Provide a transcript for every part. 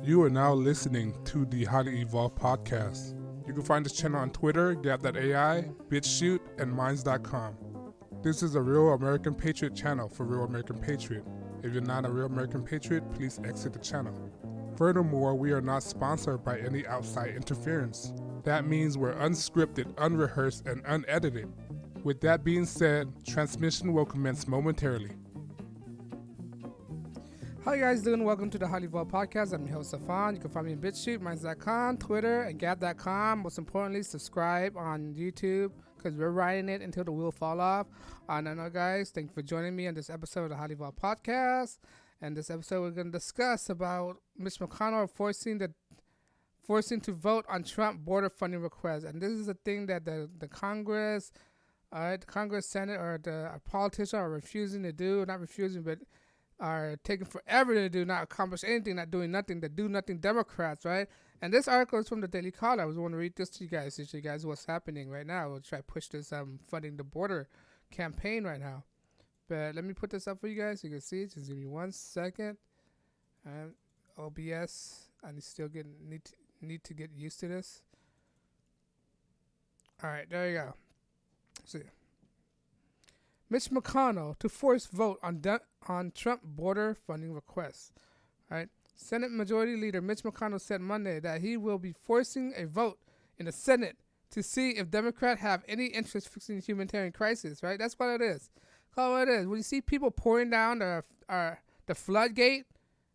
You are now listening to the Highly Evolved Podcast. You can find this channel on Twitter, Gab.ai, BitChute, and Minds.com. This is a Real American Patriot channel for Real American Patriot. If you're not a Real American Patriot, please exit the channel. Furthermore, we are not sponsored by any outside interference. That means we're unscripted, unrehearsed, and unedited. With that being said, transmission will commence momentarily. How you guys doing? Welcome to the Highly Evolved Podcast. I'm your host, Safan. You can find me on BitChute, Minds.com, Twitter, and Gab.com. Most importantly, subscribe on YouTube because we're riding it until the wheel fall off. And I know, guys, thank you for joining me on this episode of the Highly Evolved Podcast. And this episode, we're going to discuss about Mitch McConnell forcing to vote on Trump border funding request. And this is a thing that the Congress, the Congress, Senate, or the politicians are refusing to do. Not refusing, but are taking forever to do, not accomplish anything, not doing nothing, the do nothing Democrats, right? And this article is from the Daily Caller. I was want to read this to you guys, to show you guys what's happening right now. We'll try to push this funding the border campaign right now. But let me put this up for you guys so you can see it. Just give me 1 second. OBS, I need to get used to this. All right, there you go. See. Mitch McConnell to force vote on Trump border funding requests. All right. Senate Majority Leader Mitch McConnell said Monday that he will be forcing a vote in the Senate to see if Democrats have any interest fixing the humanitarian crisis. Right. That's what it is. That's what it is. When you see people pouring down the floodgate,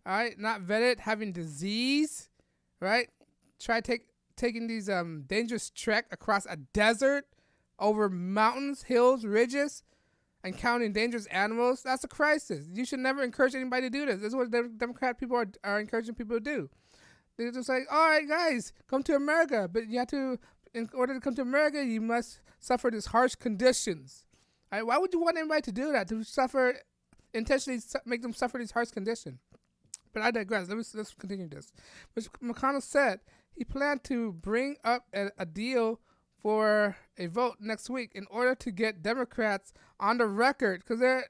all right, not vetted, having disease, right? Try taking these dangerous trek across a desert, over mountains, hills, ridges, and counting dangerous animals, that's a crisis. You should never encourage anybody to do this. This is what the Democrat people are encouraging people to do. They're just like, all right, guys, come to America. But you have to, in order to come to America, you must suffer these harsh conditions. All right, why would you want anybody to do that? To suffer, intentionally make them suffer these harsh conditions? But I digress. Let's continue this. Which McConnell said he planned to bring up a deal for a vote next week in order to get Democrats on the record, because they're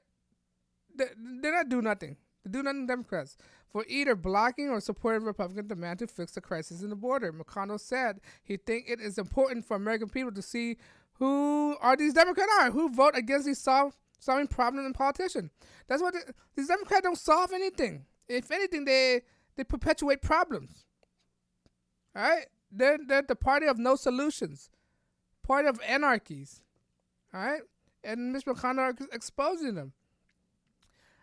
not doing nothing. They do nothing, Democrats, for either blocking or supporting Republican demand to fix the crisis in the border. McConnell said he thinks it is important for American people to see who are these Democrats who vote against these solving problems in politicians. That's what these Democrats don't solve anything. If anything, they perpetuate problems. All right, they're the party of no solutions. Part of anarchies, all right? And Mitch McConnell is exposing them.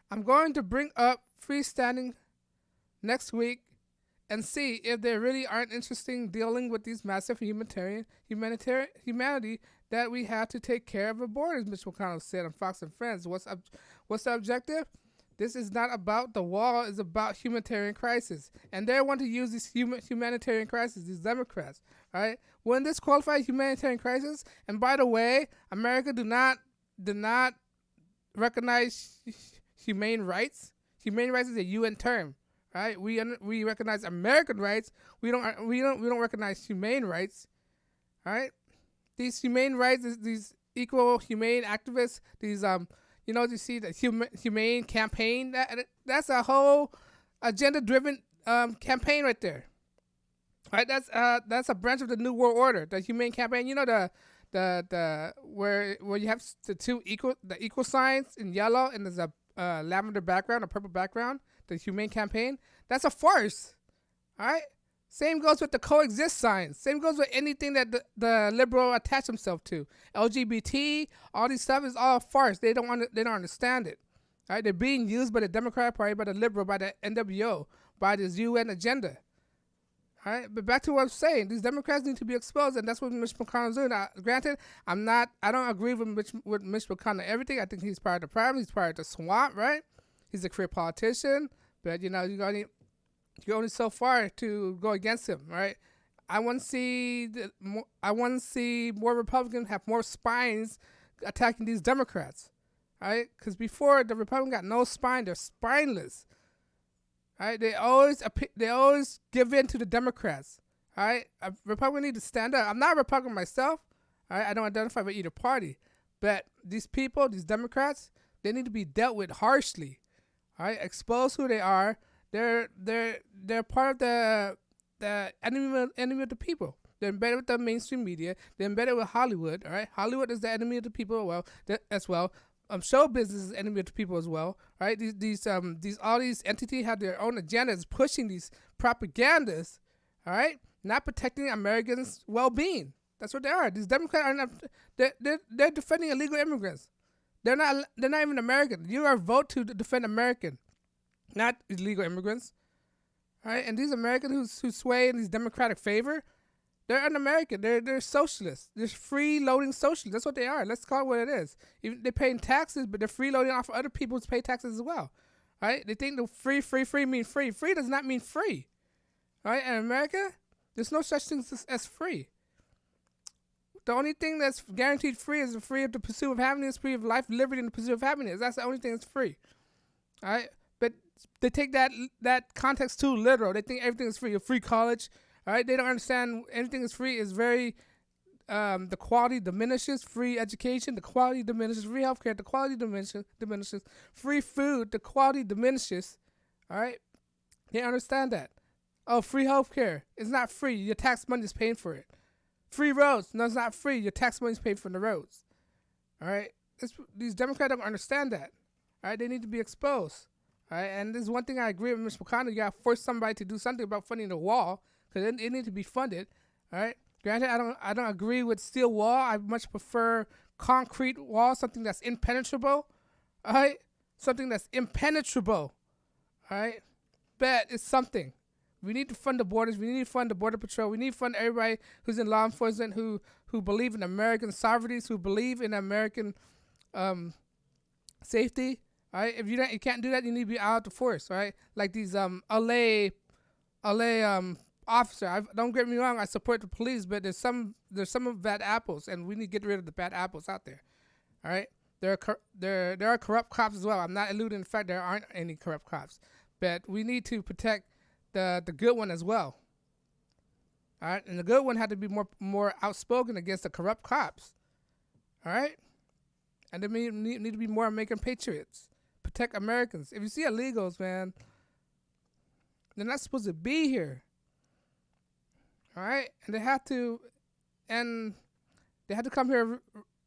I'm going to bring up freestanding next week and see if they really aren't interested in dealing with these massive humanity that we have to take care of the borders, Mitch McConnell said on Fox and Friends. What's the objective? This is not about the wall. It's about humanitarian crisis. And they want to use this humanitarian crisis, these Democrats, all right? When this qualifies humanitarian crisis, and by the way, America do not recognize humane rights. Humane rights is a UN term, right? We recognize American rights. We don't recognize humane rights, all right? These humane rights, these equal humane activists, these you see the humane campaign. That's a whole agenda-driven campaign right there. Right, that's a branch of the New World Order, the humane campaign. You know the where you have the equal signs in yellow and there's a lavender background, a purple background. The humane campaign. That's a farce. All right. Same goes with the coexist signs. Same goes with anything that the liberal attach themselves to. LGBT, all these stuff is all farce. They don't understand it. All right, they're being used by the Democratic Party, by the liberal, by the NWO, by this UN agenda. All right, but back to what I'm saying, these Democrats need to be exposed, and that's what Mitch McConnell's doing. Granted, I don't agree with Mitch McConnell everything. I think he's part of the problem. He's part of the swamp, right? He's a career politician, but you're only so far to go against him, right? I want to see more Republicans have more spines attacking these Democrats, right? Because before the Republicans got no spine, they're spineless, right? They always give in to the Democrats, all right? A Republican need to stand up. I'm not a Republican myself, all right? I don't identify with either party, but these people, these Democrats, they need to be dealt with harshly, all right? Expose who they are. They're part of the enemy of the people. They're embedded with the mainstream media. They're embedded with Hollywood. All right, Hollywood is the enemy of the people as well. Show business is enemy of the people as well. All right, these all these entities have their own agendas pushing these propagandas. All right, not protecting Americans' well-being. That's what they are. These Democrats are not. They're defending illegal immigrants. They're not even American. You are vote to defend American, not illegal immigrants. All right, and these Americans who sway in these Democratic favor, they're un-American. They're socialists. They're free-loading socialists. That's what they are. Let's call it what it is. Even they're paying taxes, but they're free-loading off of other people to pay taxes as well. All right, they think the free mean free. Free does not mean free. All right, in America, there's no such thing as free. The only thing that's guaranteed free is the free of the pursuit of happiness, free of life, liberty, and the pursuit of happiness. That's the only thing that's free. All right? But they take that context too literal. They think everything is free. A free college. All right? They don't understand anything is free is very, the quality diminishes. Free education, the quality diminishes. Free healthcare, the quality diminishes. Free food, the quality diminishes. All right? They understand that. Oh, free healthcare. It's not free. Your tax money is paying for it. Free roads. No, it's not free. Your tax money is paid for the roads. All right? These Democrats don't understand that. All right? They need to be exposed. All right? And this is one thing I agree with Mitch McConnell. You got to force somebody to do something about funding the wall because it needs to be funded. All right? Granted, I don't agree with steel wall. I much prefer concrete wall, something that's impenetrable. All right? Something that's impenetrable. All right? But it's something. We need to fund the borders. We need to fund the Border Patrol. We need to fund everybody who's in law enforcement who believe in American sovereignty, who believe in American safety. All right, if you can't do that, you need to be out of the force. Right, like these LA officer. Don't get me wrong. I support the police, but there's some of bad apples, and we need to get rid of the bad apples out there. All right, there are corrupt cops as well. I'm not alluding to the fact there aren't any corrupt cops, but we need to protect the good one as well. All right, and the good one had to be more outspoken against the corrupt cops. All right, and they need to be more American patriots. Protect Americans. If you see illegals, man, they're not supposed to be here. All right, and they have to come here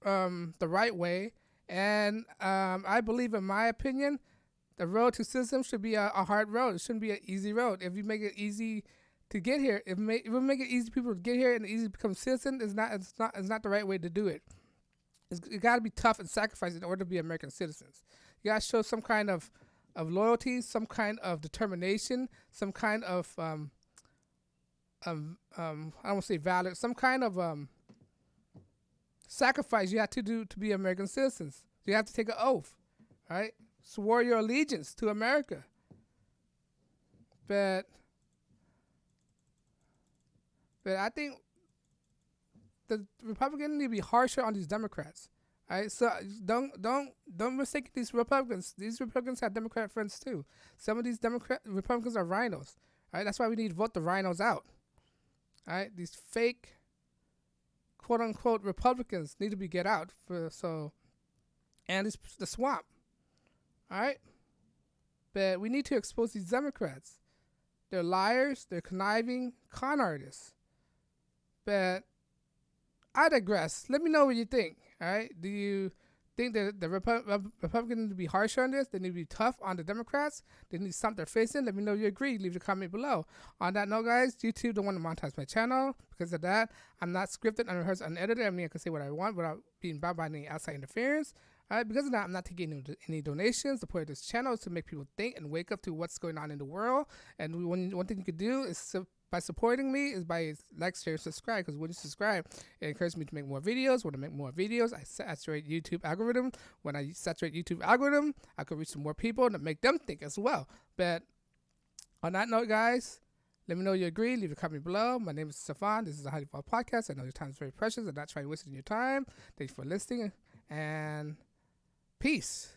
the right way. And I believe, in my opinion, the road to citizenship should be a hard road. It shouldn't be an easy road. If you make it easy to get here, if we make it easy for people to get here and easy to become citizen, it's not the right way to do it. It got to be tough and sacrifice in order to be American citizens. You got to show some kind of loyalty, some kind of determination, some kind of I don't want to say valor, some kind of sacrifice you have to do to be American citizens. You have to take an oath, right? Swore your allegiance to America. But I think the Republicans need to be harsher on these Democrats. All right, so don't mistake these Republicans. These Republicans have Democrat friends too. Some of these Republicans are rhinos. All right, that's why we need to vote the rhinos out. All right, these fake, quote unquote, Republicans need to be get out and the swamp. All right, but we need to expose these Democrats. They're liars. They're conniving con artists. But I digress. Let me know what you think. All right, do you think that the Republicans need to be harsher on this? They need to be tough on the Democrats. They need to stomp their face in. Let me know you agree. Leave a comment below. On that note, guys, YouTube don't want to monetize my channel. Because of that, I'm not scripted, unrehearsed, unedited. I mean, I can say what I want without being bound by any outside interference. All right, because of that, I'm not taking any donations. The point of this channel is to make people think and wake up to what's going on in the world. And one thing you could do is by supporting me is by like, share, subscribe. Because when you subscribe, it encourages me to make more videos. When I make more videos, I saturate YouTube algorithm. When I saturate YouTube algorithm, I could reach some more people and make them think as well. But on that note, guys, let me know you agree. Leave a comment below. My name is Stefan. This is a HighlyEvolvedPodcast. I know your time is very precious. I'm not trying to waste your time. Thank you for listening. And peace.